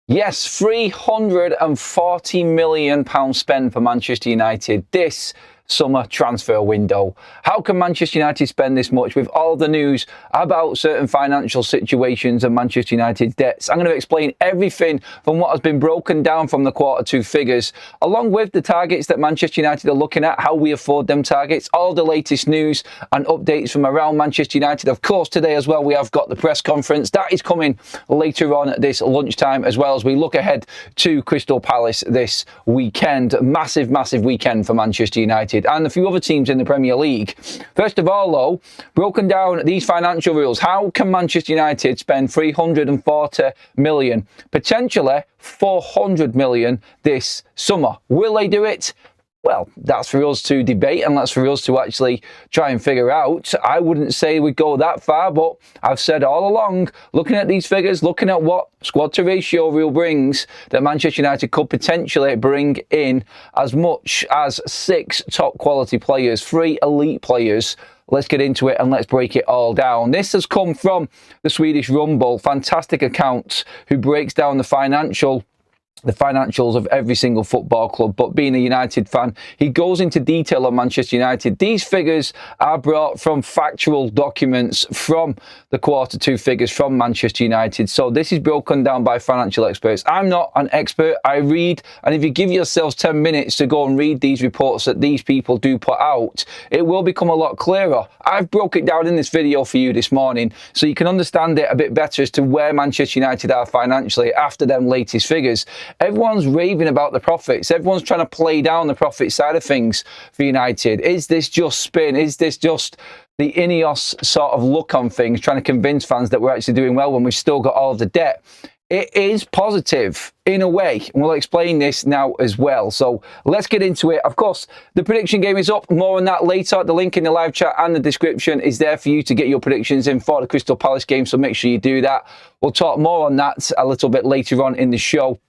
Yes, £340 million spend for Manchester United this summer transfer window. How can Manchester United spend this much with all the news about certain financial situations and Manchester United's debts? I'm going to explain everything from what has been broken down from the Q2 figures, along with the targets that Manchester United are looking at, how we afford them targets, all the latest news and updates from around Manchester United. Of course, today as well, we have got the press conference. That is coming later on at this lunchtime, as well as we look ahead to Crystal Palace this weekend. Massive, massive weekend for Manchester United and a few other teams in the Premier League. First of all, though, broken down these financial rules. How can Manchester United spend 340 million, potentially 400 million this summer? Will they do it? Well, that's for us to debate and that's for us to actually try and figure out. I wouldn't say we'd go that far, but I've said all along, looking at these figures, looking at what squad to ratio rule brings, that Manchester United could potentially bring in as much as 6 top quality players, 3 elite players. Let's get into it and let's break it all down. This has come from the Swedish Rumble, fantastic account, who breaks down the financials of every single football club. But being a United fan, he goes into detail on Manchester United. These figures are brought from factual documents from the Q2 figures from Manchester United. So this is broken down by financial experts. I'm not an expert. I read, and if you give yourselves 10 minutes to go and read these reports that these people do put out, it will become a lot clearer. I've broke it down in this video for you this morning so you can understand it a bit better as to where Manchester United are financially after them latest figures. Everyone's raving about the profits. Everyone's trying to play down the profit side of things for United. Is this just spin? Is this just the Ineos sort of look on things, trying to convince fans that we're actually doing well when we've still got all of the debt? It is positive in a way, and we'll explain this now as well. So let's get into it. Of course, the prediction game is up. More on that later. The link in the live chat and the description is there for you to get your predictions in for the Crystal Palace game, so make sure you do that. We'll talk more on that a little bit later on in the show.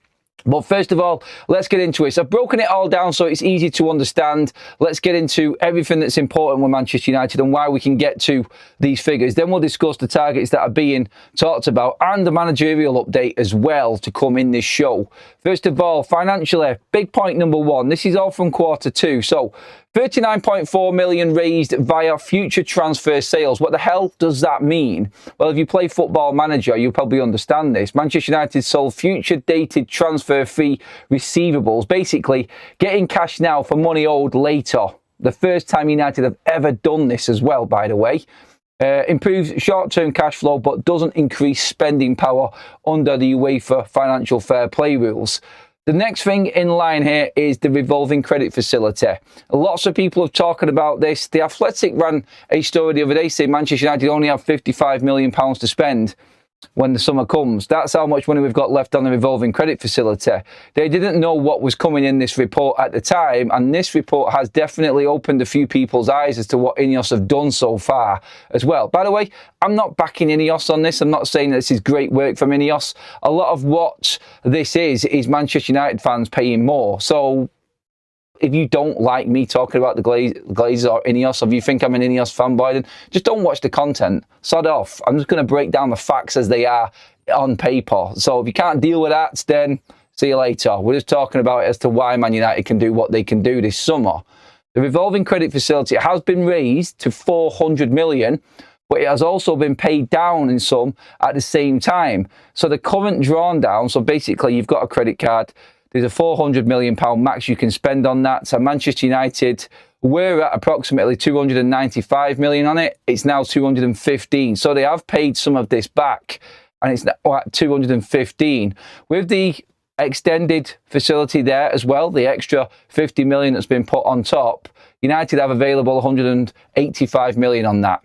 But first of all, let's get into it. So I've broken it all down so it's easy to understand. Let's get into everything that's important with Manchester United and why we can get to these figures. Then we'll discuss the targets that are being talked about and the managerial update as well to come in this show. First of all, financially, big point number 1. This is all from Q2. So 39.4 million raised via future transfer sales. What the hell does that mean? Well, if you play Football Manager, you'll probably understand this. Manchester United sold future dated transfer fee receivables, basically getting cash now for money owed later. The first time United have ever done this as well, by the way. Improves short-term cash flow but doesn't increase spending power under the UEFA financial fair play rules. The next thing in line here is the revolving credit facility. Lots of people have talking about this. The Athletic ran a story the other day saying Manchester United only have £55 million to spend when the summer comes. That's how much money we've got left on the revolving credit facility. They didn't know what was coming in this report at the time, and this report has definitely opened a few people's eyes as to what Ineos have done so far as well. By the way, I'm not backing Ineos on this. I'm not saying that this is great work from Ineos. A lot of what this is Manchester United fans paying more. So if you don't like me talking about the Glazers or Ineos, or if you think I'm an Ineos fanboy, then just don't watch the content. Sod off. I'm just going to break down the facts as they are on paper. So if you can't deal with that, then see you later. We're just talking about it as to why Man United can do what they can do this summer. The revolving credit facility has been raised to 400 million, but it has also been paid down in some at the same time. So the current drawn down, so basically you've got a credit card, there's a £400 million max you can spend on that. So Manchester United were at approximately 295 million on it. It's now 215. So they have paid some of this back, and it's now at 215. With the extended facility there as well, the extra 50 million that's been put on top, United have available 185 million on that.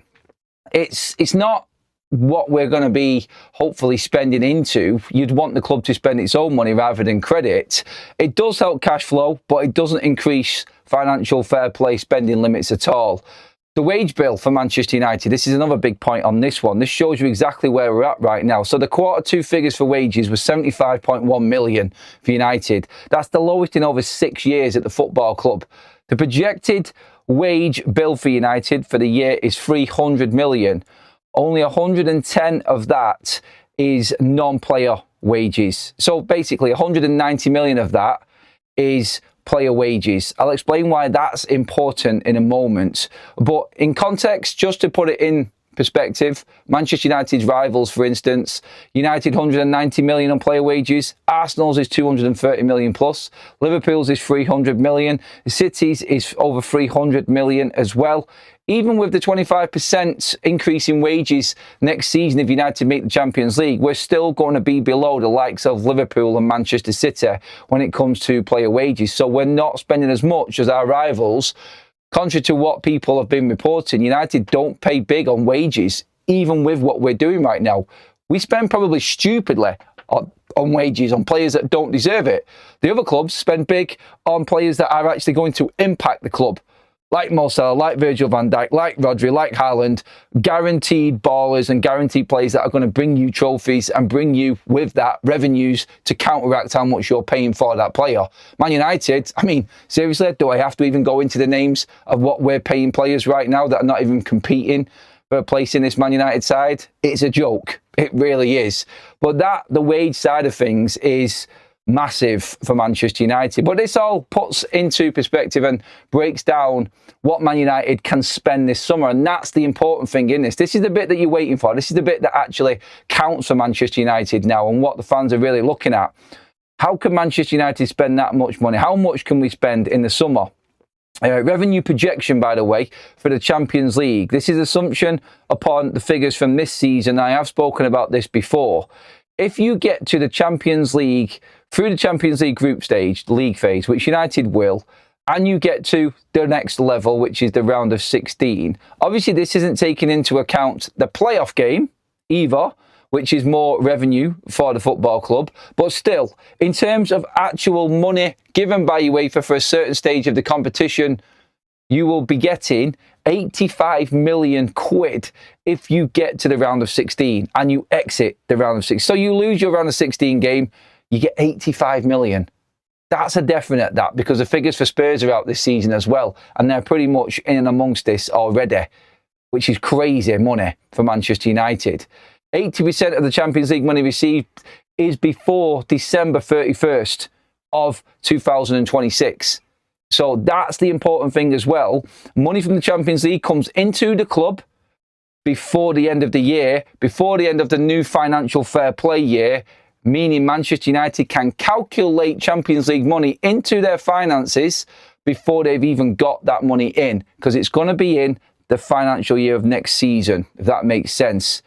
It's not what we're going to be hopefully spending into. You'd want the club to spend its own money rather than credit. It does help cash flow, but it doesn't increase financial fair play spending limits at all. The wage bill for Manchester United, this is another big point on this one. This shows you exactly where we're at right now. So the Q2 figures for wages was 75.1 million for United. That's the lowest in over 6 years at the football club. The projected wage bill for United for the year is 300 million. Only 110 of that is non-player wages. So basically 190 million of that is player wages. I'll explain why that's important in a moment. But in context, just to put it in perspective, Manchester United's rivals, for instance, United 190 million on player wages, Arsenal's is 230 million plus, Liverpool's is 300 million, City's is over 300 million as well. Even with the 25% increase in wages next season if United make the Champions League, we're still going to be below the likes of Liverpool and Manchester City when it comes to player wages. So we're not spending as much as our rivals. Contrary to what people have been reporting, United don't pay big on wages, even with what we're doing right now. We spend probably stupidly on wages, on players that don't deserve it. The other clubs spend big on players that are actually going to impact the club, like Mo Salah, like Virgil van Dijk, like Rodri, like Højlund, guaranteed ballers and guaranteed players that are going to bring you trophies and bring you, with that, revenues to counteract how much you're paying for that player. Man United, I mean, seriously, do I have to even go into the names of what we're paying players right now that are not even competing for a place in this Man United side? It's a joke. It really is. But the wage side of things is massive for Manchester United. But this all puts into perspective and breaks down what Man United can spend this summer. And that's the important thing in this. This is the bit that you're waiting for. This is the bit that actually counts for Manchester United now and what the fans are really looking at. How can Manchester United spend that much money? How much can we spend in the summer? Revenue projection, by the way, for the Champions League. This is assumption upon the figures from this season. I have spoken about this before. If you get to the Champions League, through the Champions League group stage, the league phase, which United will, and you get to the next level, which is the round of 16, obviously this isn't taking into account the playoff game either, which is more revenue for the football club. But still, in terms of actual money given by UEFA for a certain stage of the competition, you will be getting 85 million quid if you get to the round of 16 and you exit the round of 16. So you lose your round of 16 game, you get 85 million. That's a definite, that, because the figures for Spurs are out this season as well, and they're pretty much in and amongst this already, which is crazy money for Manchester United. 80% of the Champions League money received is before December 31st of 2026. So that's the important thing as well. Money from the Champions League comes into the club before the end of the year, before the end of the new financial fair play year, meaning Manchester United can calculate Champions League money into their finances before they've even got that money in, because it's going to be in the financial year of next season, if that makes sense.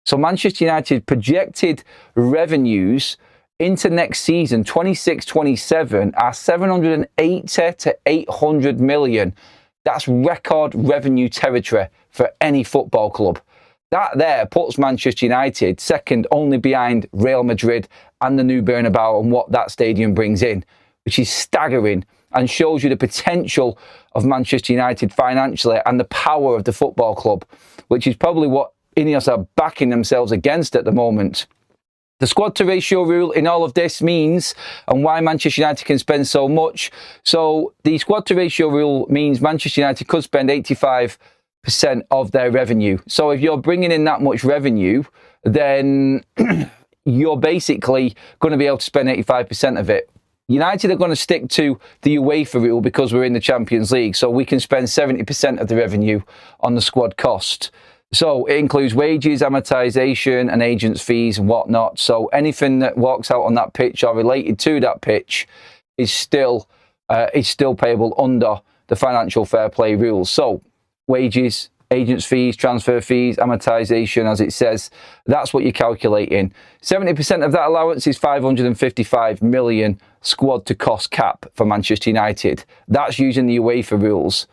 So Manchester United projected revenues into next season, 26-27, are 780 to 800 million. That's record revenue territory for any football club. That there puts Manchester United second only behind Real Madrid and the new Bernabeu and what that stadium brings in, which is staggering and shows you the potential of Manchester United financially and the power of the football club, which is probably what Ineos are backing themselves against at the moment. The squad to ratio rule in all of this means, and why Manchester United can spend so much. So the squad to ratio rule means Manchester United could spend 85% of their revenue. So if you're bringing in that much revenue, then you're basically going to be able to spend 85% of it. United are going to stick to the UEFA rule because we're in the Champions League. So we can spend 70% of the revenue on the squad cost. So it includes wages, amortisation and agents' fees and whatnot. So anything that walks out on that pitch or related to that pitch is still payable under the financial fair play rules. So wages, agents' fees, transfer fees, amortisation, as it says, that's what you're calculating. 70% of that allowance is 555 million squad to cost cap for Manchester United. That's using the UEFA rules.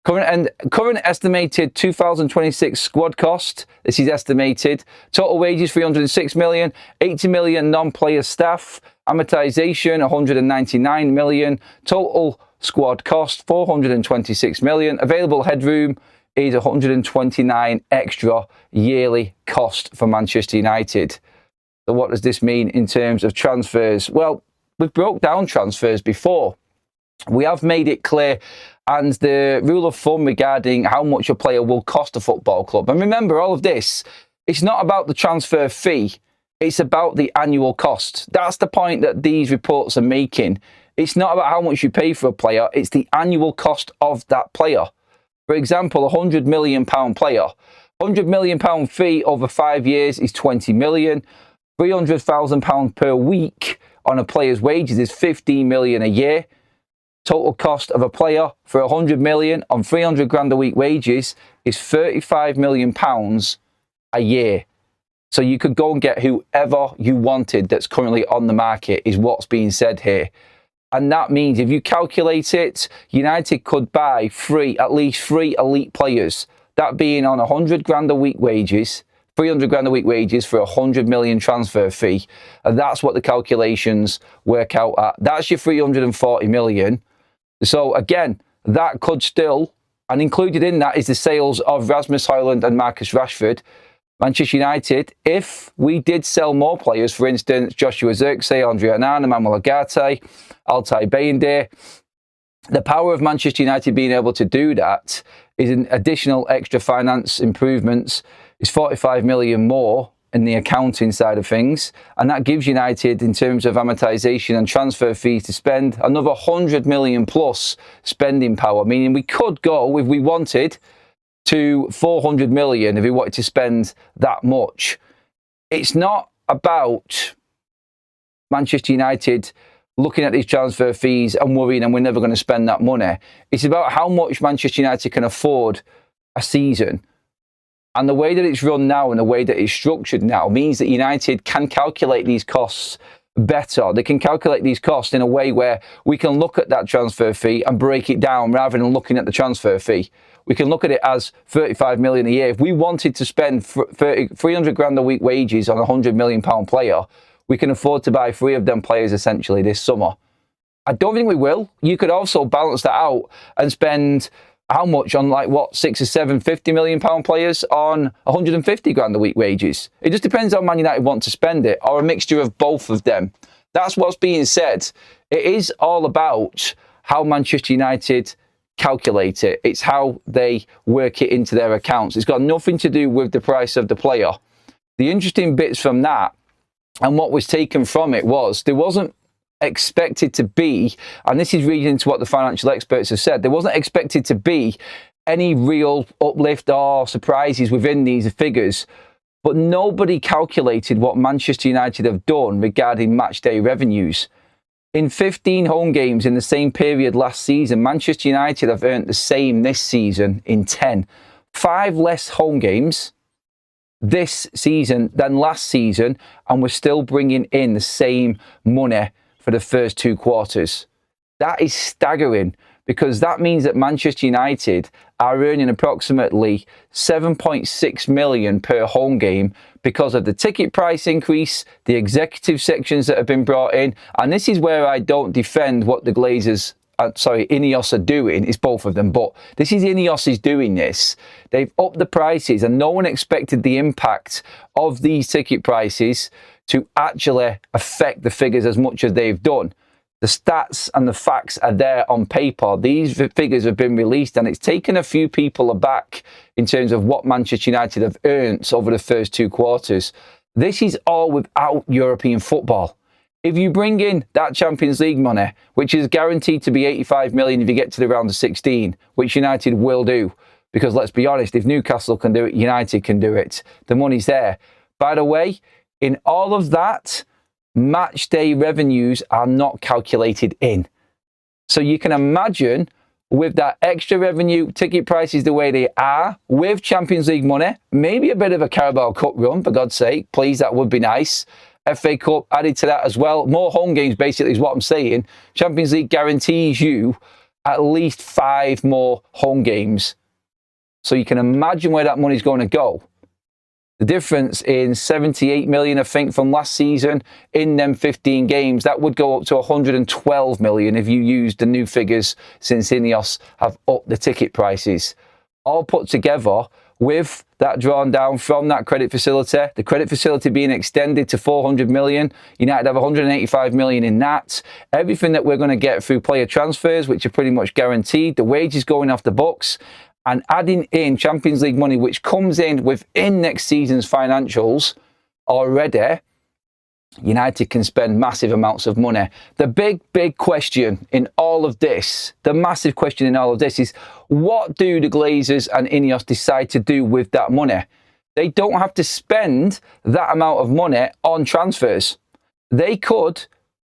Current estimated 2026 squad cost, this is estimated. Total wages 306 million, 80 million non-player staff, amortisation 199 million, total squad cost 426 million, available headroom is 129 extra yearly cost for Manchester United. So what does this mean in terms of transfers? Well, we've broke down transfers before. We have made it clear, and the rule of thumb regarding how much a player will cost a football club. And remember, all of this, it's not about the transfer fee. It's about the annual cost. That's the point that these reports are making. It's not about how much you pay for a player, it's the annual cost of that player. For example, a £100 million player. £100 million fee over 5 years is 20 million. £300,000 per week on a player's wages is 15 million a year. Total cost of a player for 100 million on 300 grand a week wages is 35 million pounds a year. So you could go and get whoever you wanted that's currently on the market, is what's being said here. And that means if you calculate it, United could buy at least three elite players. That being on 100 grand a week wages, 300 grand a week wages for 100 million transfer fee. And that's what the calculations work out at. That's your 340 million. So again, that could still, and included in that is the sales of Rasmus, Højlund and Marcus Rashford. Manchester United, if we did sell more players, for instance, Joshua Zirkzee, Andre Onana, Manuel Ugarte, Altay Bayindir, the power of Manchester United being able to do that is an additional extra finance improvements, is 45 million more in the accounting side of things. And that gives United, in terms of amortization and transfer fees, to spend another 100 million plus spending power, meaning we could go, if we wanted, to 400 million if we wanted to spend that much. It's not about Manchester United looking at these transfer fees and worrying and we're never going to spend that money. It's about how much Manchester United can afford a season. And the way that it's run now and the way that it's structured now means that United can calculate these costs better. They can calculate these costs in a way where we can look at that transfer fee and break it down rather than looking at the transfer fee. We can look at it as 35 million a year. If we wanted to spend 300 grand a week wages on a 100 million pound player, we can afford to buy 3 of them players essentially this summer. I don't think we will. You could also balance that out and spend how much on, like, what, 6 or 7 50 million pound players on 150 grand a week wages. It just depends how Man United want to spend it, or a mixture of both of them. That's what's being said. It is all about how Manchester United calculate it. It's how they work it into their accounts. It's got nothing to do with the price of the player. The interesting bits from that and what was taken from it was there wasn't expected to be, and this is reading into what the financial experts have said, there wasn't expected to be any real uplift or surprises within these figures. But nobody calculated what Manchester United have done regarding matchday revenues. In 15 home games in the same period last season, Manchester United have earned the same this season in 10. 5 less home games this season than last season, and we're still bringing in the same money for the first 2 quarters. That is staggering, because that means that Manchester United are earning approximately 7.6 million per home game because of the ticket price increase, the executive sections that have been brought in. And this is where I don't defend what the Glazers, Ineos are doing. It's both of them, but this is Ineos is doing this. They've upped the prices and no one expected the impact of these ticket prices to actually affect the figures as much as they've done. The stats and the facts are there on paper. These figures have been released and it's taken a few people aback in terms of what Manchester United have earned over the first 2 quarters. This is all without European football. If you bring in that Champions League money, which is guaranteed to be 85 million if you get to the round of 16, which United will do, because let's be honest, if Newcastle can do it, United can do it. The money's there. By the way, in all of that, match day revenues are not calculated in. So you can imagine, with that extra revenue, ticket prices the way they are, with Champions League money, maybe a bit of a Carabao Cup run, for God's sake, please, that would be nice. FA Cup added to that as well. More home games, basically, is what I'm saying. Champions League guarantees you at least 5 more home games. So you can imagine where that money's going to go. The difference in 78 million, I think, from last season in them 15 games, that would go up to 112 million if you used the new figures since Ineos have upped the ticket prices. All put together with that drawn down from that credit facility, the credit facility being extended to 400 million, United have 185 million in that. Everything that we're going to get through player transfers, which are pretty much guaranteed, the wages going off the books, and adding in Champions League money, which comes in within next season's financials already, United can spend massive amounts of money. The big question in all of this, the massive question in all of this is, what do the Glazers and Ineos decide to do with that money? They don't have to spend that amount of money on transfers. They could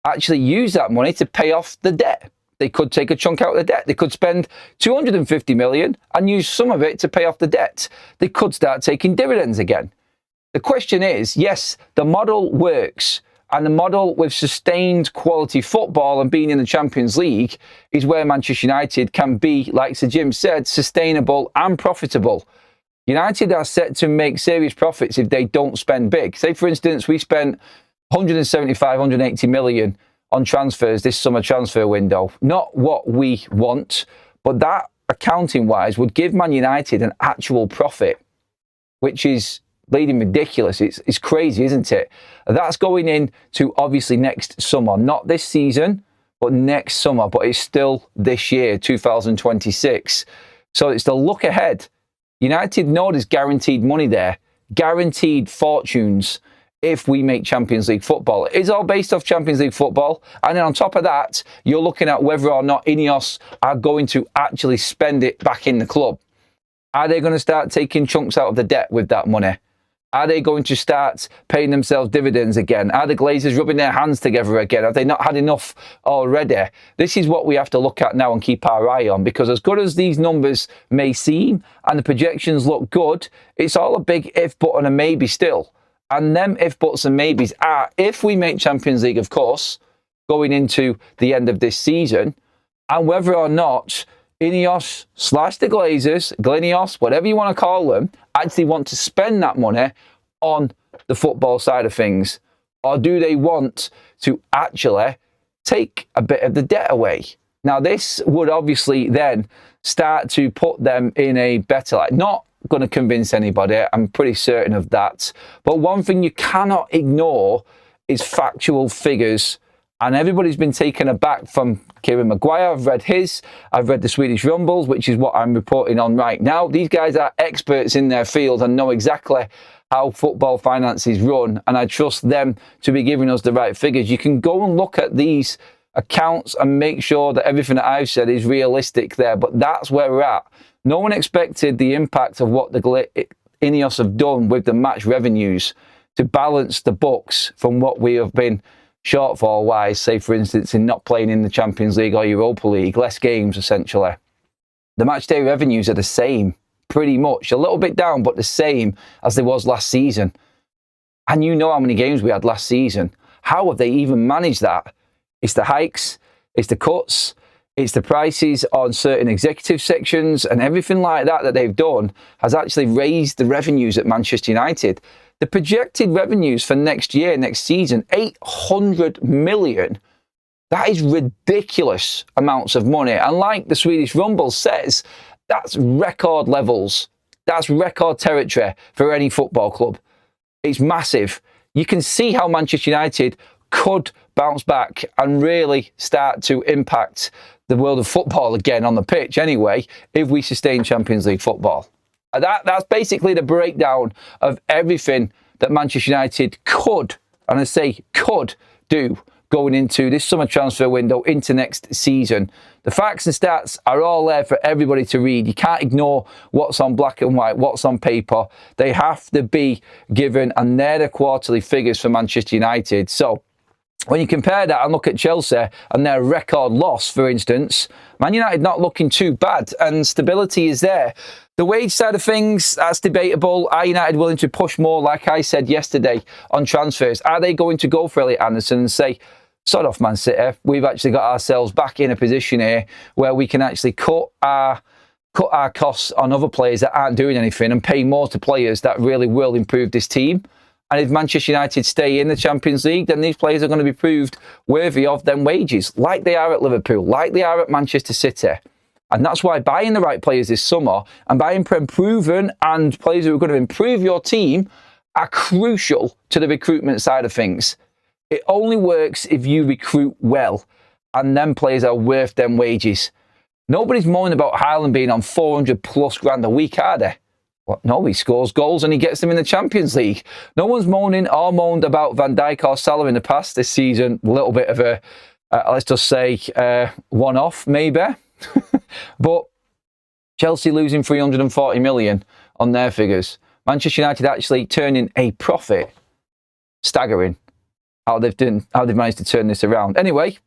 actually use that money to pay off the debt. They could take a chunk out of the debt. They could spend 250 million and use some of it to pay off the debt. They could start taking dividends again. The question is, yes, the model works, and the model with sustained quality football and being in the Champions League is where Manchester United can be, like Sir Jim said, sustainable and profitable. United are set to make serious profits if they don't spend big. Say, for instance, we spent 175, 180 million on transfers this summer transfer window. Not what we want, but that, accounting-wise, would give Man United an actual profit, which is bleeding ridiculous. It's crazy, isn't it? That's going into obviously next summer, not this season, but next summer. But it's still this year, 2026. So it's the look ahead. United know there's guaranteed money there, guaranteed fortunes if we make Champions League football. It's all based off Champions League football. And then on top of that, you're looking at whether or not Ineos are going to actually spend it back in the club. Are they going to start taking chunks out of the debt with that money? Are they going to start paying themselves dividends again? Are the Glazers rubbing their hands together again? Have they not had enough already? This is what we have to look at now and keep our eye on, because as good as these numbers may seem and the projections look good, it's all a big if, but, and a maybe still. And them if, buts and maybes are if we make Champions League, of course, going into the end of this season, and whether or not Ineos / the Glazers, Glinios, whatever you want to call them, actually want to spend that money on the football side of things. Or do they want to actually take a bit of the debt away? Now, this would obviously then start to put them in a better light. Not going to convince anybody, I'm pretty certain of that. But one thing you cannot ignore is factual figures. And everybody's been taken aback from Kieran Maguire. I've read his. I've read the Swedish Rumbles, which is what I'm reporting on right now. These guys are experts in their field and know exactly how football finances run. And I trust them to be giving us the right figures. You can go and look at these accounts and make sure that everything that I've said is realistic there. But that's where we're at. No one expected the impact of what the Ineos have done with the match revenues to balance the books from what we have been shortfall-wise, say, for instance, in not playing in the Champions League or Europa League, less games, essentially. The matchday revenues are the same, pretty much. A little bit down, but the same as they was last season. And you know how many games we had last season. How have they even managed that? It's the hikes, it's the cuts, it's the prices on certain executive sections, and everything like that that they've done has actually raised the revenues at Manchester United. The projected revenues for next year, next season, 800 million. That is ridiculous amounts of money. And like the Swedish Rumble says, that's record levels. That's record territory for any football club. It's massive. You can see how Manchester United could bounce back and really start to impact the world of football again on the pitch anyway, if we sustain Champions League football. That's basically the breakdown of everything that Manchester United could, and I say could, do going into this summer transfer window into next season. The facts and stats are all there for everybody to read. You can't ignore what's on black and white, what's on paper. They have to be given, and they're the quarterly figures for Manchester United. So when you compare that and look at Chelsea and their record loss, for instance, Man United not looking too bad, and stability is there. The wage side of things, that's debatable. Are United willing to push more, like I said yesterday, on transfers? Are they going to go for Elliot Anderson and say, sod off Man City, we've actually got ourselves back in a position here where we can actually cut our costs on other players that aren't doing anything and pay more to players that really will improve this team? And if Manchester United stay in the Champions League, then these players are going to be proved worthy of them wages, like they are at Liverpool, like they are at Manchester City. And that's why buying the right players this summer and buying proven and players who are going to improve your team are crucial to the recruitment side of things. It only works if you recruit well, and them players are worth them wages. Nobody's moaning about Højlund being on 400 plus grand a week, are they? What? No, he scores goals and he gets them in the Champions League. No one's moaned about Van Dijk or Salah in the past. This season, a little bit of a, let's just say, one-off maybe. But Chelsea losing 340 million on their figures. Manchester United actually turning a profit. Staggering how they've managed to turn this around. Anyway,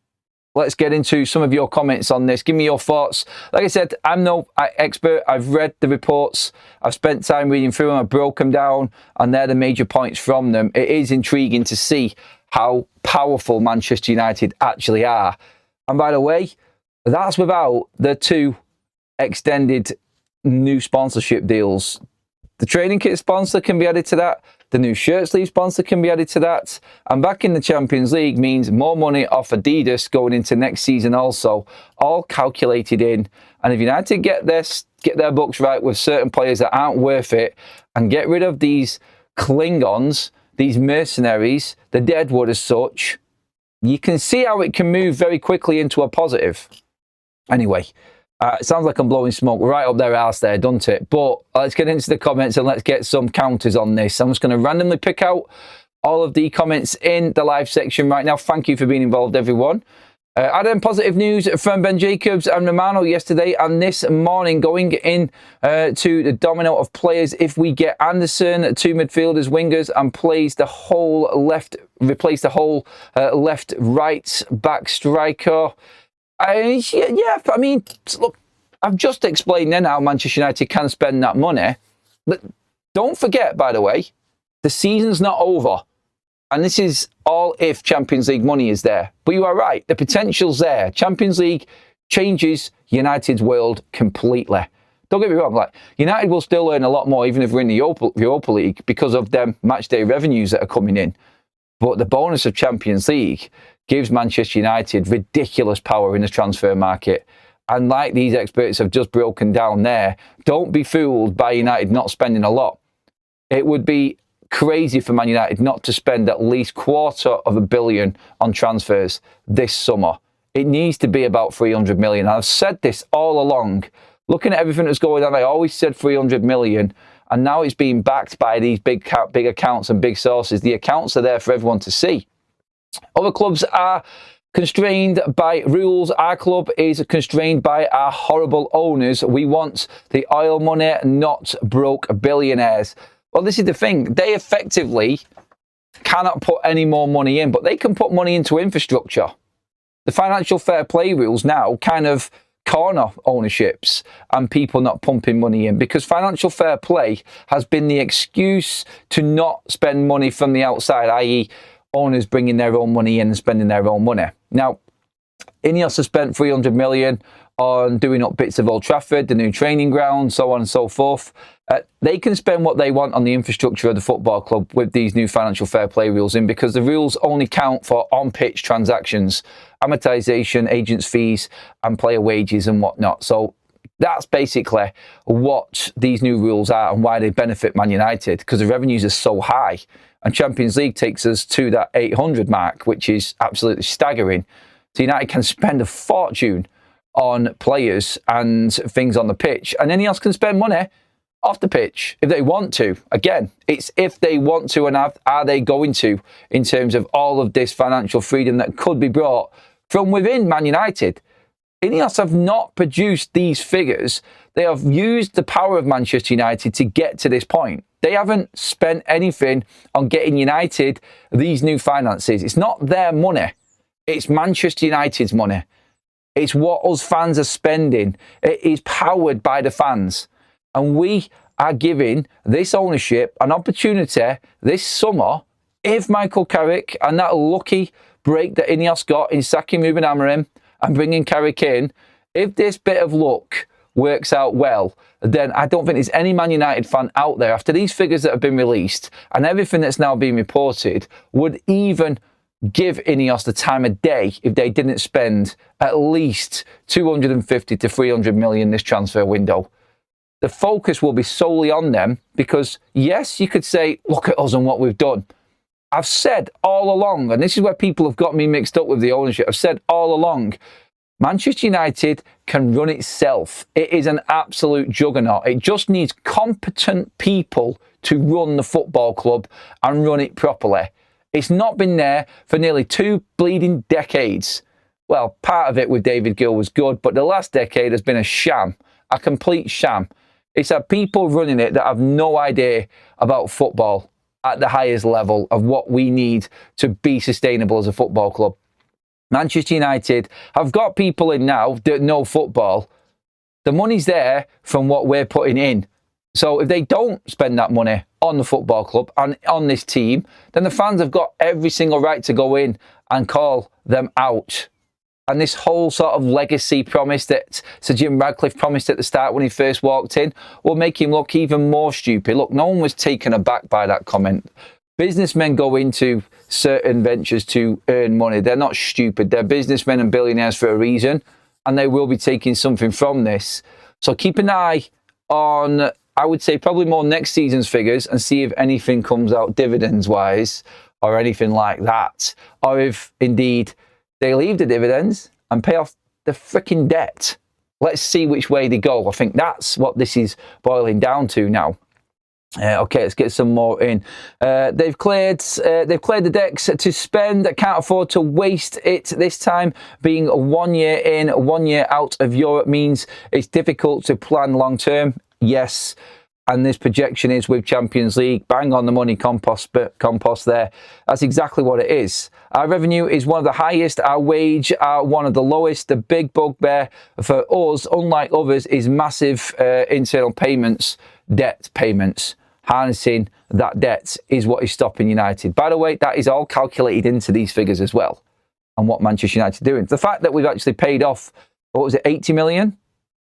let's get into some of your comments on this. Give me your thoughts. Like I said, I'm no expert. I've read the reports. I've spent time reading through them. I've broke them down, and they're the major points from them. It is intriguing to see how powerful Manchester United actually are. And by the way, that's without the 2 extended new sponsorship deals. The training kit sponsor can be added to that. The new shirt sleeve sponsor can be added to that. And back in the Champions League means more money off Adidas going into next season also. All calculated in. And if United get their books right with certain players that aren't worth it and get rid of these Klingons, these mercenaries, the deadwood as such, you can see how it can move very quickly into a positive. Anyway, it sounds like I'm blowing smoke right up their arse there, doesn't it? But let's get into the comments and let's get some counters on this. I'm just going to randomly pick out all of the comments in the live section right now. Thank you for being involved, everyone. Adam, positive news from Ben Jacobs and Romano yesterday and this morning going in to the domino of players. If we get Anderson, 2 midfielders, wingers, and replace the whole left right back striker. Yeah, I mean, look, I've just explained then how Manchester United can spend that money. But don't forget, by the way, the season's not over. And this is all if Champions League money is there. But you are right, the potential's there. Champions League changes United's world completely. Don't get me wrong, like United will still earn a lot more even if we're in the Europa League because of them matchday revenues that are coming in. But the bonus of Champions League gives Manchester United ridiculous power in the transfer market. And like these experts have just broken down there, don't be fooled by United not spending a lot. It would be crazy for Man United not to spend at least $250 million on transfers this summer. It needs to be about 300 million. I've said this all along. Looking at everything that's going on, I always said 300 million. And now it's being backed by these big accounts and big sources. The accounts are there for everyone to see. Other clubs are constrained by rules. Our club is constrained by our horrible owners. We want the oil money, not broke billionaires. Well, this is the thing. They effectively cannot put any more money in, but they can put money into infrastructure. The financial fair play rules now kind of corner ownerships and people not pumping money in because financial fair play has been the excuse to not spend money from the outside, i.e. owners bringing their own money in and spending their own money. Now, Ineos has spent 300 million on doing up bits of Old Trafford, the new training ground, so on and so forth. They can spend what they want on the infrastructure of the football club with these new financial fair play rules in because the rules only count for on-pitch transactions, amortization, agents' fees, and player wages and whatnot. So that's basically what these new rules are and why they benefit Man United because the revenues are so high. And Champions League takes us to that 800 mark, which is absolutely staggering. So United can spend a fortune on players and things on the pitch. And anyone else can spend money off the pitch if they want to. Again, it's if they want to and are they going to in terms of all of this financial freedom that could be brought from within Man United. Ineos have not produced these figures. They have used the power of Manchester United to get to this point. They haven't spent anything on getting United these new finances. It's not their money. It's Manchester United's money. It's what us fans are spending. It is powered by the fans. And we are giving this ownership an opportunity this summer, if Michael Carrick and that lucky break that Ineos got in sacking Ruben Amorim and bringing Carrick in, if this bit of luck works out well, then I don't think there's any Man United fan out there, after these figures that have been released and everything that's now being reported, would even give Ineos the time of day if they didn't spend at least 250 to 300 million this transfer window. The focus will be solely on them because, yes, you could say, look at us and what we've done. I've said all along, and this is where people have got me mixed up with the ownership, I've said all along, Manchester United can run itself. It is an absolute juggernaut. It just needs competent people to run the football club and run it properly. It's not been there for nearly 2 bleeding decades. Well, part of it with David Gill was good, but the last decade has been a sham, a complete sham. It's had people running it that have no idea about football at the highest level of what we need to be sustainable as a football club. Manchester United have got people in now that know football. The money's there from what we're putting in. So if they don't spend that money on the football club and on this team, then the fans have got every single right to go in and call them out. And this whole sort of legacy promise that Sir Jim Ratcliffe promised at the start when he first walked in will make him look even more stupid. Look, no one was taken aback by that comment. Businessmen go into certain ventures to earn money. They're not stupid. They're businessmen and billionaires for a reason, and they will be taking something from this. So keep an eye on, I would say, probably more next season's figures and see if anything comes out dividends-wise or anything like that. Or if, indeed, they leave the dividends and pay off the freaking debt. Let's see which way they go. I think that's what this is boiling down to now. Okay, let's get some more in. They've cleared the decks to spend. Can't afford to waste it this time. Being 1 year in, 1 year out of Europe means it's difficult to plan long term. Yes. And this projection is with Champions League. Bang on the money, compost there. That's exactly what it is. Our revenue is one of the highest. Our wage are one of the lowest. The big bugbear for us, unlike others, is massive internal payments, debt payments. Harnessing that debt is what is stopping United. By the way, that is all calculated into these figures as well. And what Manchester United are doing. The fact that we've actually paid off, what was it, 80 million?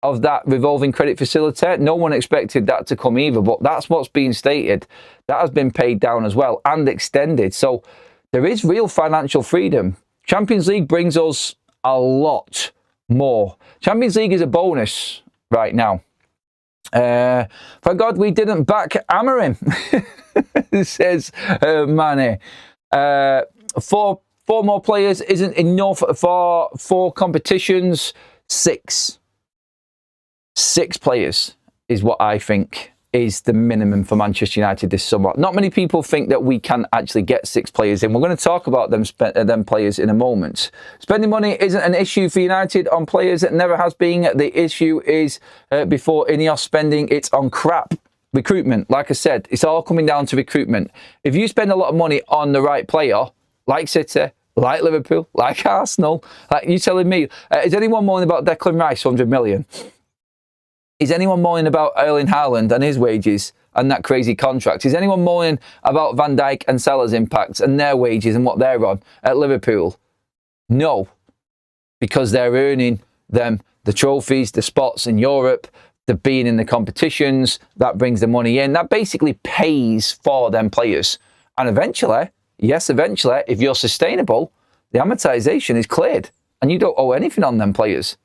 Of that revolving credit facility. No one expected that to come either, but that's what's being stated. That has been paid down as well and extended. So there is real financial freedom. Champions League brings us a lot more. Champions League is a bonus right now. For God, we didn't back Amorim, says Manny. Four more players isn't enough for 4 competitions. 6 players is what I think is the minimum for Manchester United this summer. Not many people think that we can actually get 6 players in. We're going to talk about them players in a moment. Spending money isn't an issue for United on players. It never has been. The issue is before Ineos spending, it's on crap recruitment. Like I said, it's all coming down to recruitment. If you spend a lot of money on the right player, like City, like Liverpool, like Arsenal, like you telling me, is anyone moaning about Declan Rice, 100 million? Is anyone moaning about Erling Haaland and his wages and that crazy contract? Is anyone moaning about Van Dijk and Salah's impacts and their wages and what they're on at Liverpool? No, because they're earning them the trophies, the spots in Europe, the being in the competitions. That brings the money in. That basically pays for them players. And eventually, yes, eventually, if you're sustainable, the amortization is cleared and you don't owe anything on them players.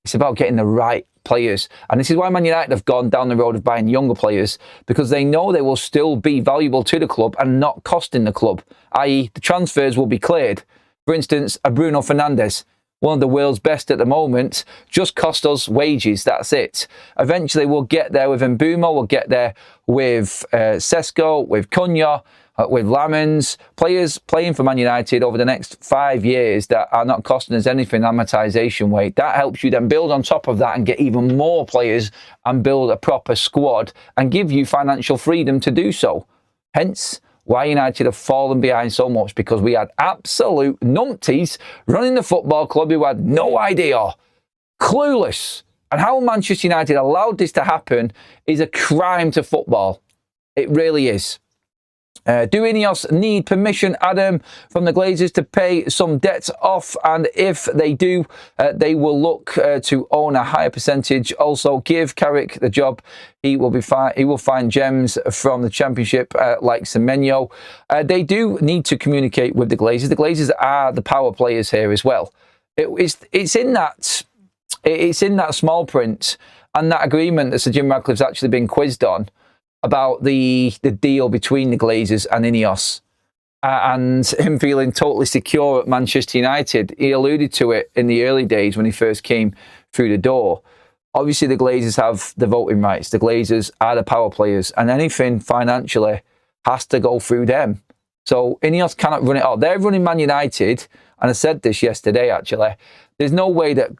It's about getting the right players. And this is why Man United have gone down the road of buying younger players, because they know they will still be valuable to the club and not costing the club, i.e. the transfers will be cleared. For instance, a Bruno Fernandes, one of the world's best at the moment, just cost us wages, that's it. Eventually we'll get there with Mbeumo, we'll get there with Sesko, with Cunha, with Lamens, players playing for Man United over the next 5 years that are not costing us anything amortization weight. That helps you then build on top of that and get even more players and build a proper squad and give you financial freedom to do so. Hence why United have fallen behind so much, because we had absolute numpties running the football club who had no idea, clueless. And how Manchester United allowed this to happen is a crime to football. It really is. Do Ineos need permission, Adam, from the Glazers to pay some debt off? And if they do, they will look to own a higher percentage. Also, give Carrick the job. He will be fine. He will find gems from the Championship like Semenyo. They do need to communicate with the Glazers. The Glazers are the power players here as well. It's in that small print and that agreement that Sir Jim Ratcliffe's actually been quizzed on, about the deal between the Glazers and Ineos. and him feeling totally secure at Manchester United. He alluded to it in the early days when he first came through the door. Obviously, the Glazers have the voting rights. The Glazers are the power players, and anything financially has to go through them. So Ineos cannot run it all. They're running Man United, and I said this yesterday, actually. There's no way that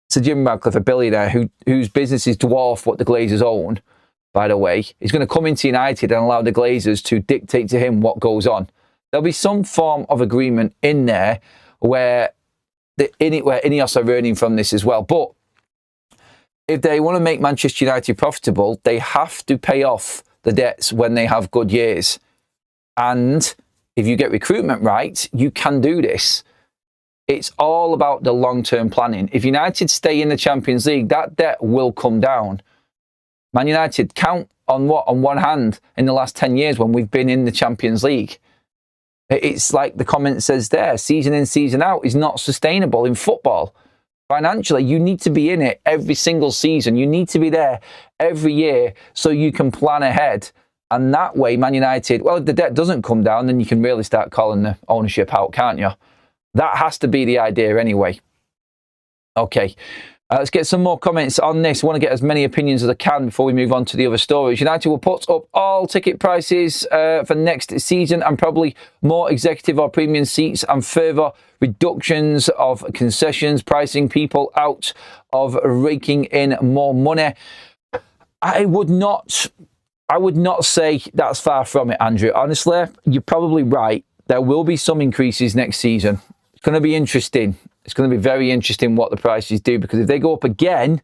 Sir Jim Radcliffe, a billionaire whose businesses dwarf what the Glazers own, by the way, is going to come into United and allow the Glazers to dictate to him what goes on. There'll be some form of agreement in there where Ineos are earning from this as well. But if they want to make Manchester United profitable, they have to pay off the debts when they have good years. And if you get recruitment right, you can do this. It's all about the long-term planning. If United stay in the Champions League, that debt will come down. Man United count on what? On one hand in the last 10 years when we've been in the Champions League. It's like the comment says there, season in, season out is not sustainable in football. Financially, you need to be in it every single season. You need to be there every year so you can plan ahead. And that way, Man United, well, if the debt doesn't come down, then you can really start calling the ownership out, can't you? That has to be the idea anyway. Okay, let's get some more comments on this. I want to get as many opinions as I can before we move on to the other stories. United will put up all ticket prices for next season and probably more executive or premium seats and further reductions of concessions, pricing people out of raking in more money. I would not say that's far from it, Andrew. Honestly, you're probably right. There will be some increases next season. It's going to be interesting. It's going to be very interesting what the prices do, because if they go up again,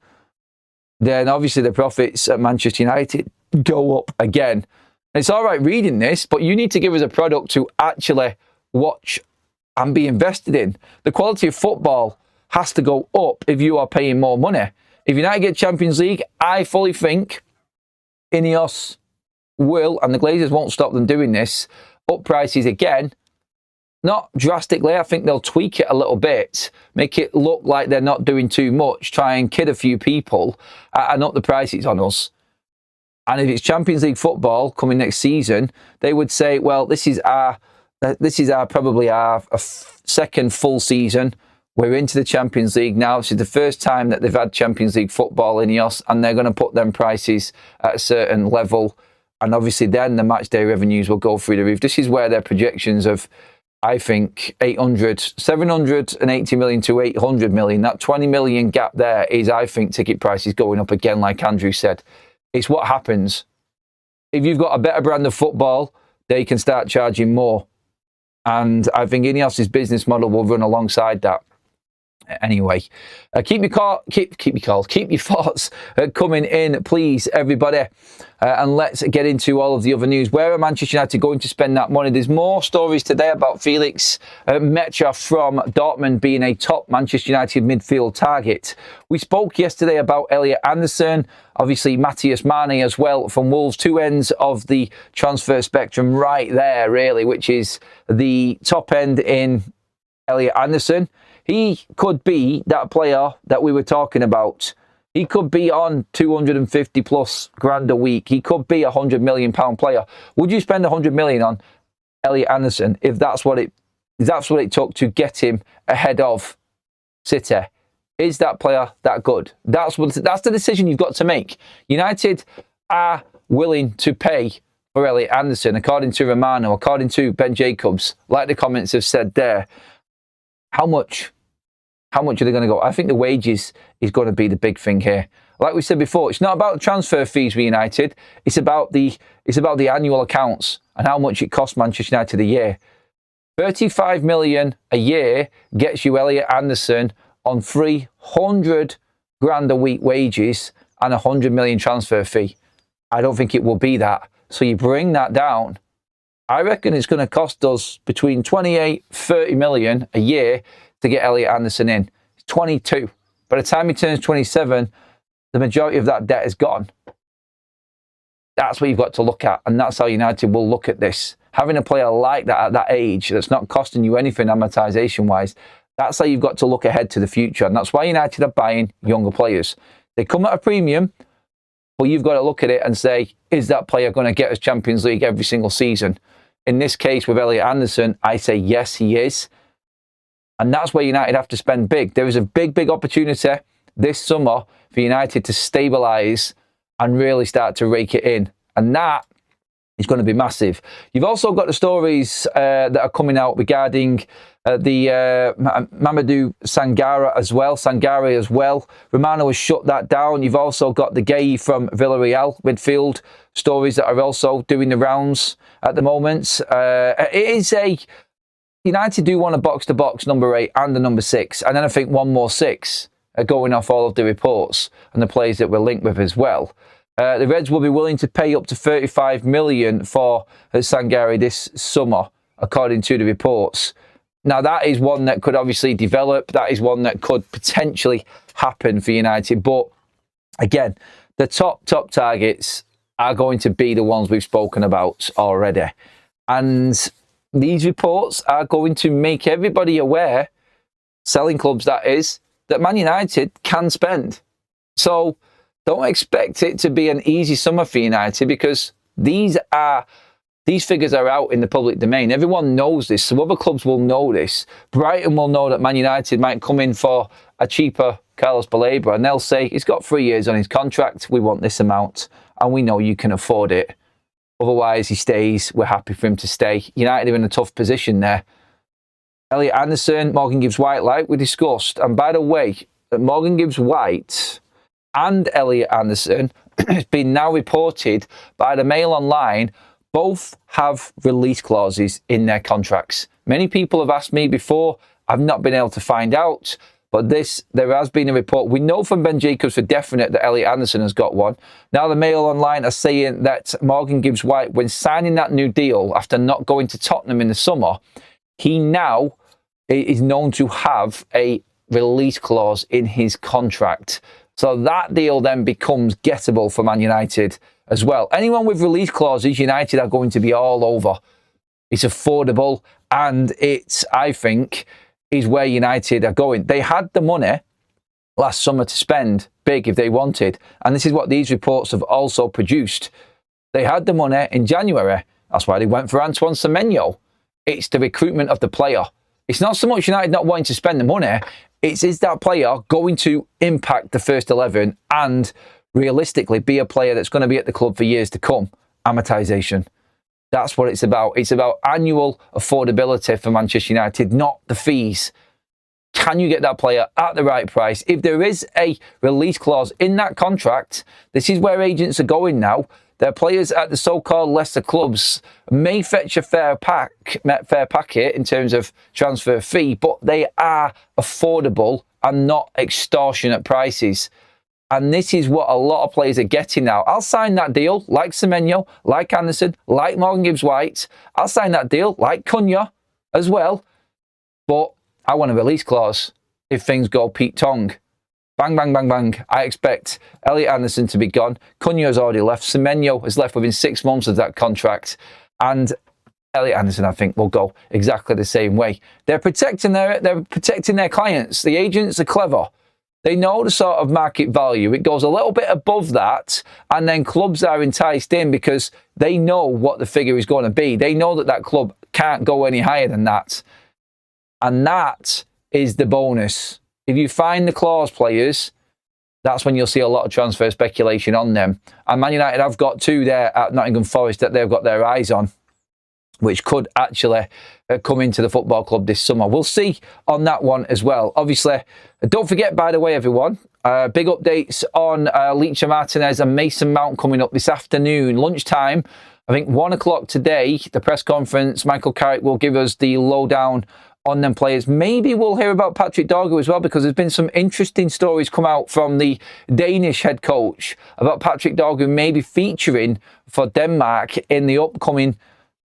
then obviously the profits at Manchester United go up again. And it's all right reading this, but you need to give us a product to actually watch and be invested in. The quality of football has to go up if you are paying more money. If United get Champions League, I fully think Ineos will, and the Glazers won't stop them doing this, up prices again. Not drastically. I think they'll tweak it a little bit, make it look like they're not doing too much, try and kid a few people and up the prices on us. And if it's Champions League football coming next season, they would say, well, this is probably our second full season. We're into the Champions League now. This is the first time that they've had Champions League football in Ineos, and they're going to put them prices at a certain level. And obviously then the match day revenues will go through the roof. This is where their projections of, I think, 780 million to 800 million, that 20 million gap there is, I think, ticket prices going up again, like Andrew said. It's what happens. If you've got a better brand of football, they can start charging more. And I think Ineos' business model will run alongside that. Anyway, keep your thoughts coming in, please, everybody. And let's get into all of the other news. Where are Manchester United going to spend that money? There's more stories today about Felix Mecha from Dortmund being a top Manchester United midfield target. We spoke yesterday about Elliot Anderson, obviously Matthias Mane as well from Wolves. Two ends of the transfer spectrum right there, really, which is the top end in Elliot Anderson. He could be that player that we were talking about. He could be on 250 plus grand a week. He could be a £100 million player. Would you spend 100 million on Elliot Anderson if that's what it took to get him ahead of City? Is that player that good? That's the decision you've got to make. United are willing to pay for Elliot Anderson, according to Romano, according to Ben Jacobs, like the comments have said there. How much are they going to go? I think the wages is going to be the big thing here. Like we said before, it's not about the transfer fees with United. It's about the annual accounts and how much it costs Manchester United a year. 35 million a year gets you Elliot Anderson on 300 grand a week wages and 100 million transfer fee. I don't think it will be that. So you bring that down. I reckon it's going to cost us between 28, 30 million a year to get Elliot Anderson in. He's 22. By the time he turns 27, the majority of that debt is gone. That's what you've got to look at, and that's how United will look at this. Having a player like that at that age, that's not costing you anything amortisation-wise, that's how you've got to look ahead to the future, and that's why United are buying younger players. They come at a premium, but you've got to look at it and say, is that player going to get us Champions League every single season? In this case with Elliot Anderson, I say yes, he is. And that's where United have to spend big. There is a big, big opportunity this summer for United to stabilise and really start to rake it in. And that is going to be massive. You've also got the stories that are coming out regarding the Mamadou Sangare as well. Romano has shut that down. You've also got the Gay from Villarreal midfield stories that are also doing the rounds at the moment. It is a United do want a box-to-box number 8 and the number 6, and then I think one more 6 going off all of the reports and the players that we're linked with as well. The Reds will be willing to pay up to 35 million for Sangare this summer, according to the reports. Now, that is one that could obviously develop. That is one that could potentially happen for United. But again, the top targets are going to be the ones we've spoken about already. And these reports are going to make everybody aware, selling clubs that is, that Man United can spend. So don't expect it to be an easy summer for United, because these figures are out in the public domain. Everyone knows this. So other clubs will know this. Brighton will know that Man United might come in for a cheaper Carlos Baleba, and they'll say, he's got 3 years on his contract. We want this amount, and we know you can afford it. Otherwise, he stays. We're happy for him to stay. United are in a tough position there. Elliot Anderson, Morgan Gibbs-White, like we discussed. And by the way, Morgan Gibbs-White and Elliot Anderson has been now reported by the Mail Online, both have release clauses in their contracts. Many people have asked me before. I've not been able to find out. But there has been a report. We know from Ben Jacobs for definite that Elliot Anderson has got one. Now the Mail Online are saying that Morgan Gibbs-White, when signing that new deal after not going to Tottenham in the summer, he now is known to have a release clause in his contract. So that deal then becomes gettable for Man United as well. Anyone with release clauses, United are going to be all over. It's affordable, and it's, I think, is where United are going. They had the money last summer to spend big if they wanted, and this is what these reports have also produced. They had the money in January. That's why they went for Antoine Semenyo. It's the recruitment of the player. It's not so much United not wanting to spend the money. It's, is that player going to impact the first 11 and realistically be a player that's going to be at the club for years to come? Amortization. That's what it's about. It's about annual affordability for Manchester United, not the fees. Can you get that player at the right price? If there is a release clause in that contract, this is where agents are going now. Their players at the so-called lesser clubs may fetch a fair packet in terms of transfer fee, but they are affordable and not extortionate prices. And this is what a lot of players are getting now. I'll sign that deal like Semenyo, like Anderson, like Morgan Gibbs-White. I'll sign that deal like Cunha as well. But I want a release clause if things go Pete Tong. Bang, bang, bang, bang. I expect Elliot Anderson to be gone. Cunha has already left. Semenyo has left within 6 months of that contract. And Elliot Anderson, I think, will go exactly the same way. They're protecting their clients. The agents are clever. They know the sort of market value. It goes a little bit above that, and then clubs are enticed in because they know what the figure is going to be. They know that that club can't go any higher than that. And that is the bonus. If you find the clause players, that's when you'll see a lot of transfer speculation on them. And Man United have got two there at Nottingham Forest that they've got their eyes on, which could actually come into the football club this summer. We'll see on that one as well. Obviously, don't forget, by the way, everyone, big updates on Licha Martinez and Mason Mount coming up this afternoon, lunchtime. I think 1 o'clock today, the press conference, Michael Carrick will give us the lowdown on them players. Maybe we'll hear about Patrick Dorgu as well, because there's been some interesting stories come out from the Danish head coach about Patrick Dorgu maybe featuring for Denmark in the upcoming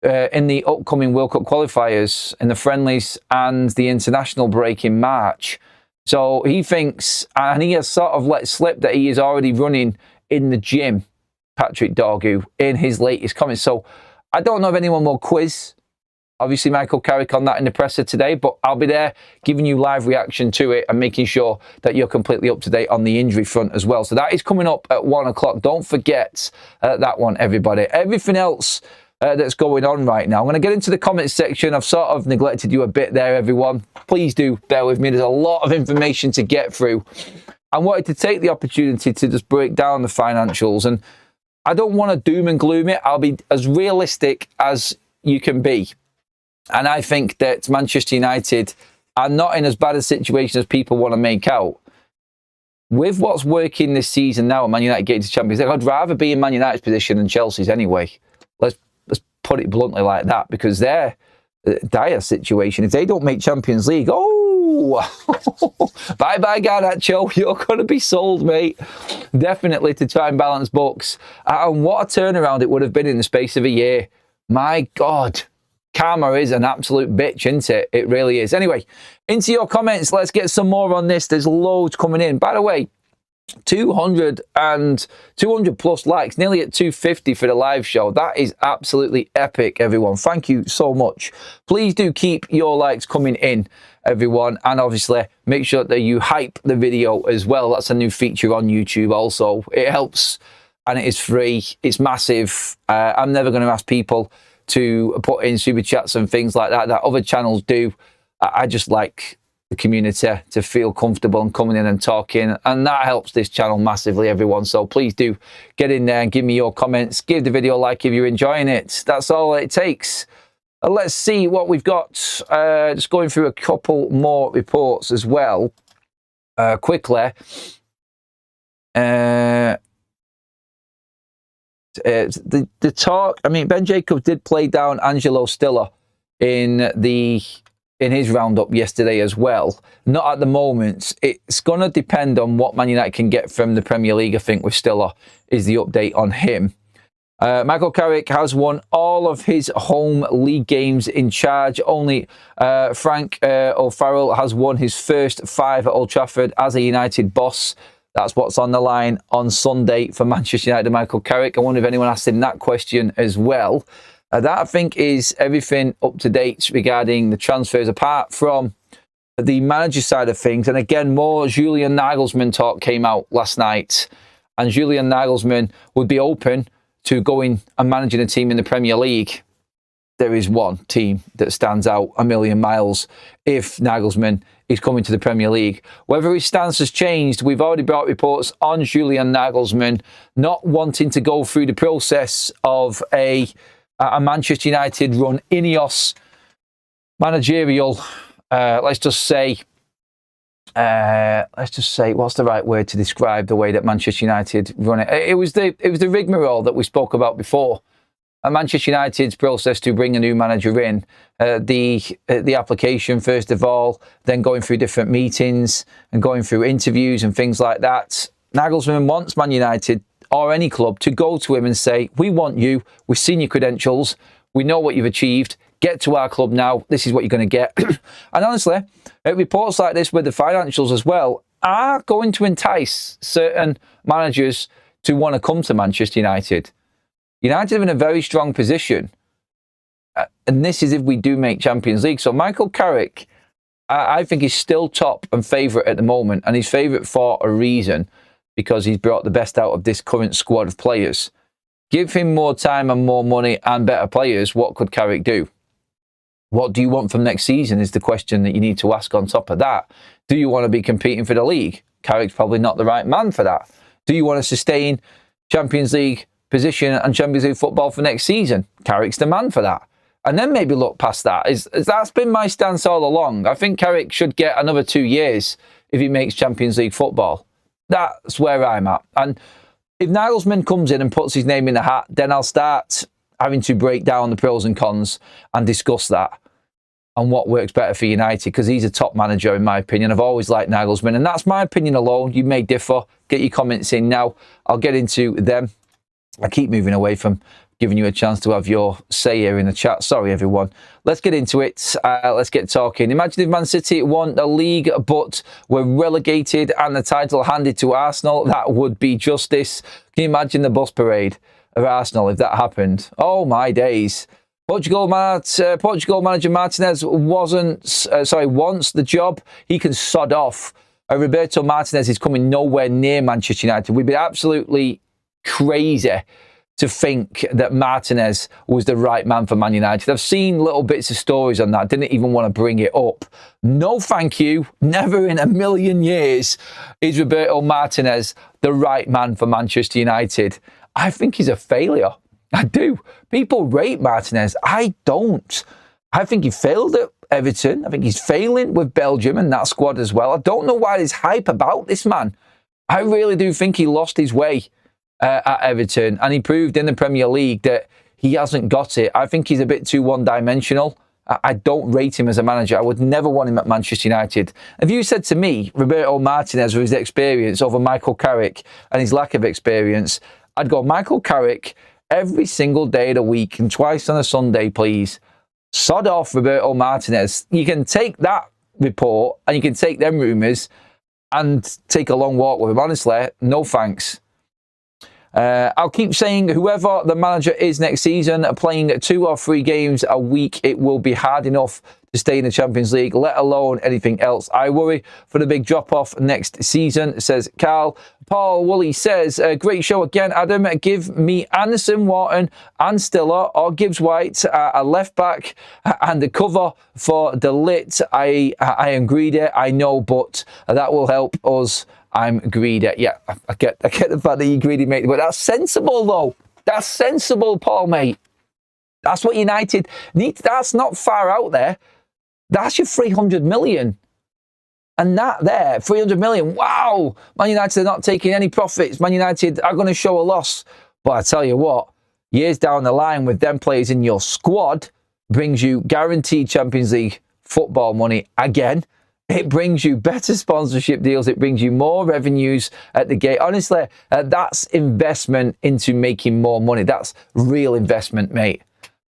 World Cup qualifiers, in the friendlies and the international break in March. So he thinks, and he has sort of let slip that he is already running in the gym, Patrick Dorgu, in his latest comments. So I don't know if anyone will quiz, obviously, Michael Carrick on that in the presser today, but I'll be there giving you live reaction to it and making sure that you're completely up to date on the injury front as well. So that is coming up at 1 o'clock. Don't forget that one, everybody. Everything else that's going on right now. I'm going to get into the comments section. I've sort of neglected you a bit there, everyone. Please do bear with me. There's a lot of information to get through. I wanted to take the opportunity to just break down the financials, and I don't want to doom and gloom it. I'll be as realistic as you can be. And I think that Manchester United are not in as bad a situation as people want to make out. With what's working this season now at Man United getting to Champions League, I'd rather be in Man United's position than Chelsea's anyway. Let's put it bluntly like that, because they're a dire situation. If they don't make Champions League, bye-bye Garnacho, you're going to be sold, mate. Definitely to try and balance books. And what a turnaround it would have been in the space of a year. My God. Karma is an absolute bitch, isn't it? It really is. Anyway, into your comments. Let's get some more on this. There's loads coming in. By the way, 200 plus likes, nearly at 250 for the live show. That is absolutely epic, everyone. Thank you so much. Please do keep your likes coming in, everyone. And obviously, make sure that you hype the video as well. That's a new feature on YouTube also. It helps, and it is free. It's massive. I'm never going to ask people to put in super chats and things like that other channels do. I just like the community to feel comfortable and coming in and talking, and that helps this channel massively, everyone. So please do get in there and give me your comments. Give the video a like if you're enjoying it. That's all it takes. Let's see what we've got. Just going through a couple more reports as well quickly. The talk, I mean, Ben Jacobs did play down Angelo Stiller in his roundup yesterday as well. Not at the moment. It's going to depend on what Man United can get from the Premier League, I think, with Stiller, is the update on him. Michael Carrick has won all of his home league games in charge. Only Frank O'Farrell has won his first 5 at Old Trafford as a United boss. That's what's on the line on Sunday for Manchester United and Michael Carrick. I wonder if anyone asked him that question as well. That, I think, is everything up to date regarding the transfers, apart from the manager side of things. And again, more Julian Nagelsmann talk came out last night. And Julian Nagelsmann would be open to going and managing a team in the Premier League. There is one team that stands out a million miles if Nagelsmann is coming to the Premier League. Whether his stance has changed, we've already brought reports on Julian Nagelsmann not wanting to go through the process of a Manchester United run Ineos managerial. Let's just say, what's the right word to describe the way that Manchester United run it? It was the rigmarole that we spoke about before. Manchester United's process to bring a new manager in, the application first of all, then going through different meetings and going through interviews and things like that. Nagelsmann wants Man United or any club to go to him and say, we want you, we've seen your credentials, we know what you've achieved, get to our club now, this is what you're going to get. And honestly, reports like this with the financials as well are going to entice certain managers to want to come to Manchester United. United are in a very strong position. And this is if we do make Champions League. So Michael Carrick, I think, is still top and favourite at the moment. And he's favourite for a reason, because he's brought the best out of this current squad of players. Give him more time and more money and better players. What could Carrick do? What do you want from next season is the question that you need to ask on top of that. Do you want to be competing for the league? Carrick's probably not the right man for that. Do you want to sustain Champions League position and Champions League football for next season? Carrick's the man for that. And then maybe look past that. That's been my stance all along. I think Carrick should get another 2 years if he makes Champions League football. That's where I'm at. And if Nagelsmann comes in and puts his name in the hat, then I'll start having to break down the pros and cons and discuss that and what works better for United, because he's a top manager in my opinion. I've always liked Nagelsmann, and that's my opinion alone. You may differ. Get your comments in now. I'll get into them. I keep moving away from giving you a chance to have your say here in the chat. Sorry, everyone. Let's get into it. Let's get talking. Imagine if Man City won the league but were relegated and the title handed to Arsenal. That would be justice. Can you imagine the bus parade of Arsenal if that happened? Oh, my days. Portugal manager Martinez wants the job. He can sod off. Roberto Martinez is coming nowhere near Manchester United. We'd be absolutely crazy to think that Martinez was the right man for Man United. I've seen little bits of stories on that. Didn't even want to bring it up. No, thank you. Never in a million years is Roberto Martinez the right man for Manchester United. I think he's a failure. I do. People rate Martinez. I don't. I think he failed at Everton. I think he's failing with Belgium and that squad as well. I don't know why there's hype about this man. I really do think he lost his way at Everton, and he proved in the Premier League that he hasn't got it. I think he's a bit too one-dimensional. I don't rate him as a manager. I would never want him at Manchester United. If you said to me, Roberto Martinez with his experience over Michael Carrick and his lack of experience, I'd go, Michael Carrick, every single day of the week and twice on a Sunday, please. Sod off Roberto Martinez. You can take that report and you can take them rumours and take a long walk with him. Honestly, no thanks. I'll keep saying whoever the manager is next season, playing 2 or 3 games a week, it will be hard enough to stay in the Champions League, let alone anything else. I worry for the big drop-off next season, says Carl. Paul Woolley says, great show again, Adam. Give me Anderson, Wharton and Stiller, or Gibbs White, a left-back and the cover for De Ligt. I am greedy, I know, but that will help us. I'm greedy. Yeah, I get the fact that you're greedy, mate. But that's sensible, though. That's sensible, Paul, mate. That's what United need. That's not far out there. That's your 300 million. And that there, 300 million. Wow. Man United are not taking any profits. Man United are going to show a loss. But I tell you what, years down the line with them players in your squad brings you guaranteed Champions League football money again. It brings you better sponsorship deals. It brings you more revenues at the gate. Honestly, that's investment into making more money. That's real investment, mate.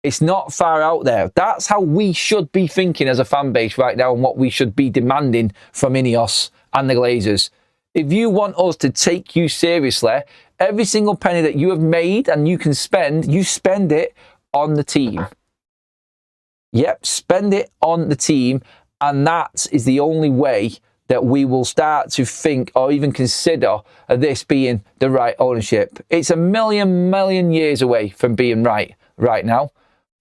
It's not far out there. That's how we should be thinking as a fan base right now and what we should be demanding from Ineos and the Glazers. If you want us to take you seriously, every single penny that you have made and you can spend, you spend it on the team. Yep, spend it on the team. And that is the only way that we will start to think or even consider this being the right ownership. It's a million years away from being right now.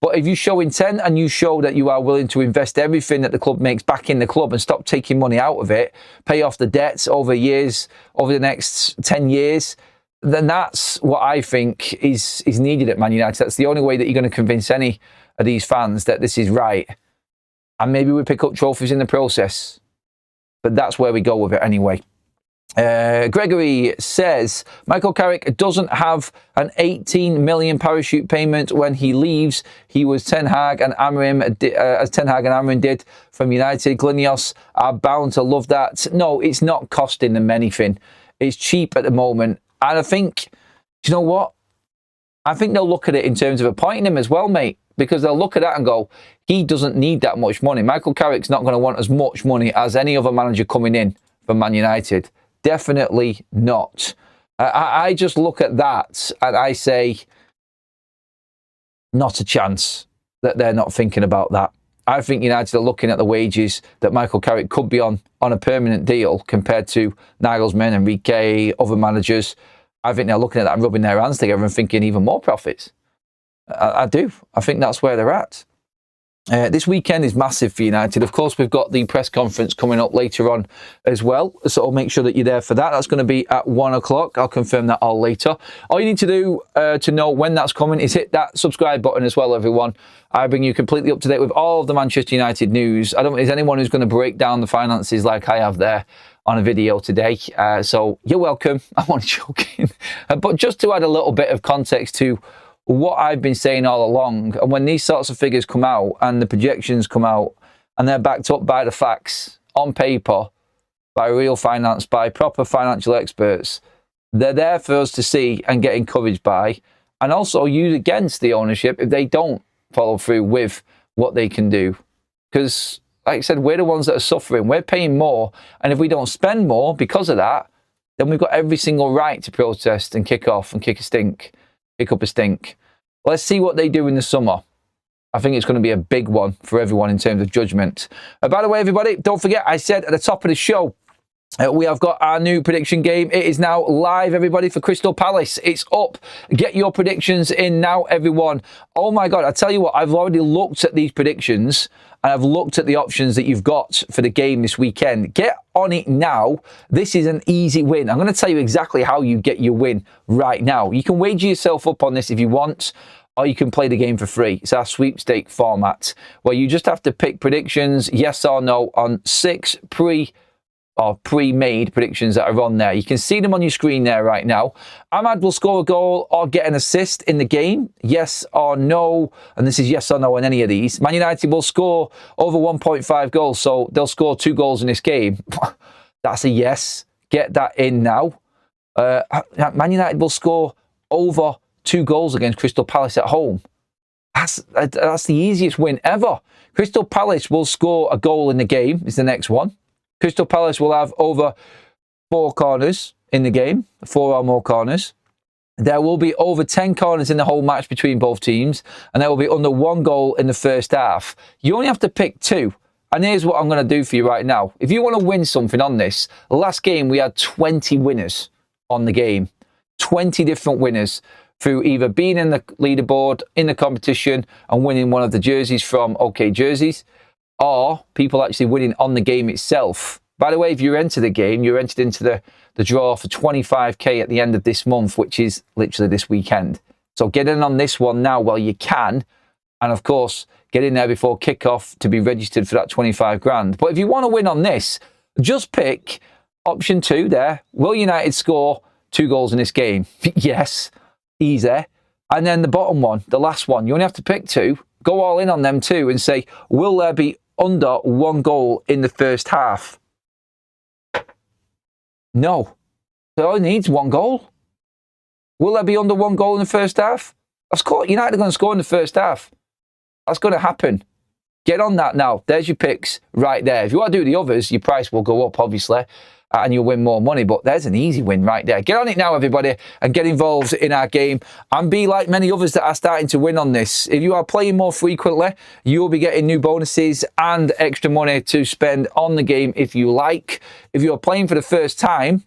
But if you show intent and you show that you are willing to invest everything that the club makes back in the club and stop taking money out of it, pay off the debts over years, over the next 10 years, then that's what I think is needed at Man United. That's the only way that you're going to convince any of these fans that this is right. And maybe we pick up trophies in the process. But that's where we go with it anyway. Gregory says, Michael Carrick doesn't have an 18 million parachute payment when he leaves. He was Ten Hag and Amorim, as Ten Hag and Amorim did from United. Ineos are bound to love that. No, it's not costing them anything. It's cheap at the moment. And I think, do you know what? I think they'll look at it in terms of appointing him as well, mate. Because they'll look at that and go, he doesn't need that much money. Michael Carrick's not going to want as much money as any other manager coming in for Man United. Definitely not. I just look at that and I say, not a chance that they're not thinking about that. I think United are looking at the wages that Michael Carrick could be on a permanent deal compared to Nagelsmann, Enrique, other managers. I think they're looking at that and rubbing their hands together and thinking even more profits. I do. I think that's where they're at. This weekend is massive for United. Of course, we've got the press conference coming up later on as well. So I'll make sure that you're there for that. That's going to be at 1 o'clock. I'll confirm that all later. All you need to do to know when that's coming is hit that subscribe button as well, everyone. I bring you completely up to date with all of the Manchester United news. I don't think there's anyone who's going to break down the finances like I have there on a video today. So you're welcome. I'm only joking. But just to add a little bit of context to what I've been saying all along, and when these sorts of figures come out and the projections come out and they're backed up by the facts on paper, by real finance, by proper financial experts, they're there for us to see and get encouraged by, and also use against the ownership if they don't follow through with what they can do. Because, like I said, we're the ones that are suffering. We're paying more, and if we don't spend more because of that, then we've got every single right to protest and kick off and kick up a stink. Let's see what they do in the summer. I think it's going to be a big one for everyone in terms of judgment. By the way, everybody, don't forget, I said at the top of the show We have got our new prediction game. It is now live, everybody, for Crystal Palace. It's up. Get your predictions in now, everyone. Oh my God, I tell you what, I've already looked at these predictions and I've looked at the options that you've got for the game this weekend. Get on it now. This is an easy win. I'm going to tell you exactly how you get your win right now. You can wager yourself up on this if you want, or you can play the game for free. It's our sweepstake format where you just have to pick predictions, yes or no, on 6 pre-made predictions that are on there. You can see them on your screen there right now. Ahmad will score a goal or get an assist in the game, yes or no, and this is yes or no on any of these. Man United will score over 1.5 goals, so they'll score 2 goals in this game. That's a yes. Get that in now. Man United will score over 2 goals against Crystal Palace at home. That's the easiest win ever. Crystal Palace will score a goal in the game is the next one. Crystal Palace will have over 4 corners in the game, 4 or more corners. There will be over 10 corners in the whole match between both teams, and there will be under 1 goal in the first half. You only have to pick 2. And here's what I'm going to do for you right now. If you want to win something on this, last game we had 20 winners on the game. 20 different winners through either being in the leaderboard, in the competition, and winning one of the jerseys from OK Jerseys, or people actually winning on the game itself. By the way, if you enter the game, you're entered into the draw for 25k at the end of this month, which is literally this weekend. So get in on this one now while you can. And of course, get in there before kickoff to be registered for that 25 grand. But if you want to win on this, just pick option 2 there. Will United score 2 goals in this game? Yes, easy. And then the bottom one, the last one, you only have to pick 2. Go all in on them too and say, will there be under 1 goal in the first half? No. It only needs 1 goal. Will there be under 1 goal in the first half? Of course, United are going to score in the first half. That's going to happen. Get on that now. There's your picks right there. If you want to do the others, your price will go up, obviously, and you'll win more money. But there's an easy win right there. Get on it now, everybody, and get involved in our game. And be like many others that are starting to win on this. If you are playing more frequently, you'll be getting new bonuses and extra money to spend on the game if you like. If you're playing for the first time,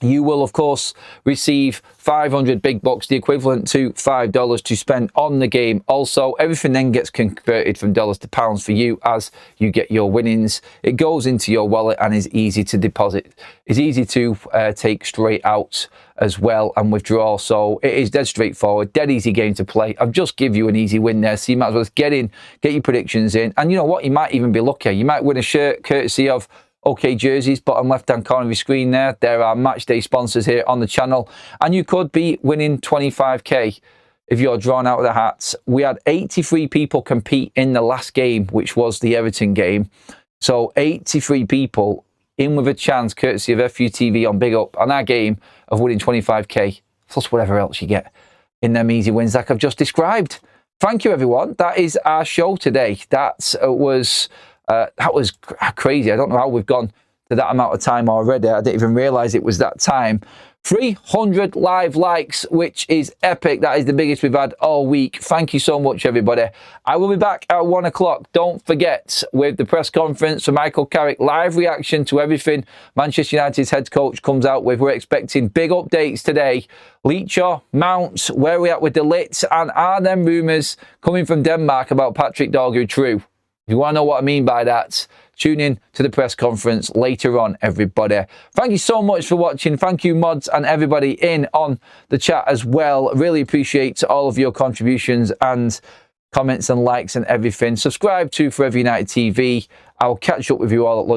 you will, of course, receive 500 big bucks, the equivalent to $5 to spend on the game. Also, everything then gets converted from dollars to pounds for you as you get your winnings. It goes into your wallet and is easy to deposit. It's easy to take straight out as well and withdraw. So it is dead straightforward, dead easy game to play. I've just give you an easy win there, so you might as well just get in, get your predictions in. And you know what? You might even be lucky. You might win a shirt courtesy of OK Jerseys, bottom left-hand corner of your screen there. There are match day sponsors here on the channel. And you could be winning 25k if you're drawn out of the hats. We had 83 people compete in the last game, which was the Everton game. So 83 people in with a chance, courtesy of FUTV on Big Up, on our game of winning 25k, plus whatever else you get in them easy wins like I've just described. Thank you, everyone. That is our show today. That was crazy. I don't know how we've gone to that amount of time already. I didn't even realize it was that time. 300 live likes, which is epic. That is the biggest we've had all week. Thank you so much, everybody. I will be back at 1 o'clock. Don't forget, with the press conference for Michael Carrick, live reaction to everything Manchester United's head coach comes out with. We're expecting big updates today. Leacher, Mount, where are we at with the Lit, and are them rumours coming from Denmark about Patrick Dorgu true? If you want to know what I mean by that, tune in to the press conference later on, everybody. Thank you so much for watching. Thank you, mods, and everybody in on the chat as well. Really appreciate all of your contributions and comments and likes and everything. Subscribe to Forever United TV. I'll catch up with you all at lunch.